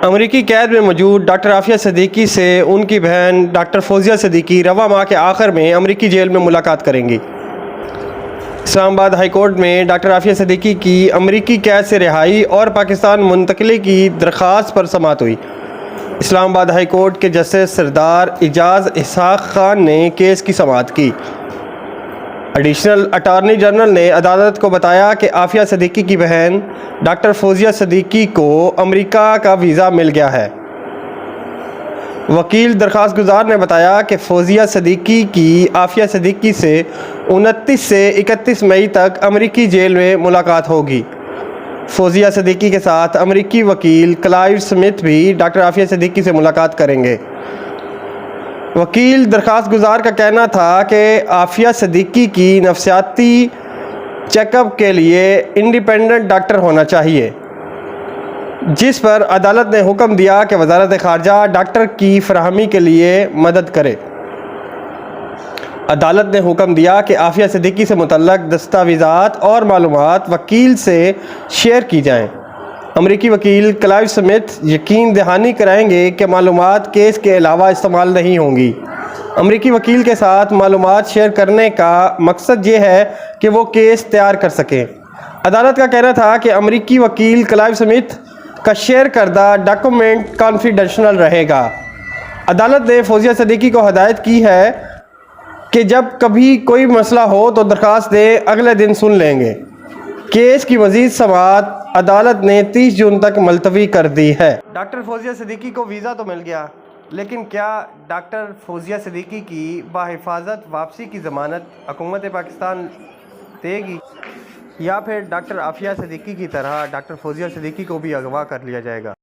امریکی قید میں موجود ڈاکٹر عافیہ صدیقی سے ان کی بہن ڈاکٹر فوزیہ صدیقی رواں ماہ کے آخر میں امریکی جیل میں ملاقات کریں گی۔ اسلام آباد ہائی کورٹ میں ڈاکٹر عافیہ صدیقی کی امریکی قید سے رہائی اور پاکستان منتقلی کی درخواست پر سماعت ہوئی۔ اسلام آباد ہائی کورٹ کے جسٹس سردار اعجاز اسحاق خان نے کیس کی سماعت کی۔ ایڈیشنل اٹارنی جنرل نے عدالت کو بتایا کہ عافیہ صدیقی کی بہن ڈاکٹر فوزیہ صدیقی کو امریکہ کا ویزا مل گیا ہے۔ وکیل درخواست گزار نے بتایا کہ فوزیہ صدیقی کی عافیہ صدیقی سے 29 سے 31 مئی تک امریکی جیل میں ملاقات ہوگی۔ فوزیہ صدیقی کے ساتھ امریکی وکیل کلائیو سمتھ بھی ڈاکٹر عافیہ صدیقی سے ملاقات کریں گے۔ وکیل درخواست گزار کا کہنا تھا کہ عافیہ صدیقی کی نفسیاتی چیک اپ کے لیے انڈیپینڈنٹ ڈاکٹر ہونا چاہیے، جس پر عدالت نے حکم دیا کہ وزارت خارجہ ڈاکٹر کی فراہمی کے لیے مدد کرے۔ عدالت نے حکم دیا کہ عافیہ صدیقی سے متعلق دستاویزات اور معلومات وکیل سے شیئر کی جائیں۔ امریکی وکیل کلائیو سمتھ یقین دہانی کرائیں گے کہ معلومات کیس کے علاوہ استعمال نہیں ہوں گی۔ امریکی وکیل کے ساتھ معلومات شیئر کرنے کا مقصد یہ ہے کہ وہ کیس تیار کر سکیں۔ عدالت کا کہنا تھا کہ امریکی وکیل کلائیو سمتھ کا شیئر کردہ ڈاکومنٹ کانفیڈینشیل رہے گا۔ عدالت نے فوزیہ صدیقی کو ہدایت کی ہے کہ جب کبھی کوئی مسئلہ ہو تو درخواست دیں، اگلے دن سن لیں گے۔ کیس کی مزید سماعت عدالت نے 30 جون تک ملتوی کر دی ہے۔ ڈاکٹر فوزیہ صدیقی کو ویزا تو مل گیا، لیکن کیا ڈاکٹر فوزیہ صدیقی کی بحفاظت واپسی کی ضمانت حکومت پاکستان دے گی، یا پھر ڈاکٹر عافیہ صدیقی کی طرح ڈاکٹر فوزیہ صدیقی کو بھی اغوا کر لیا جائے گا؟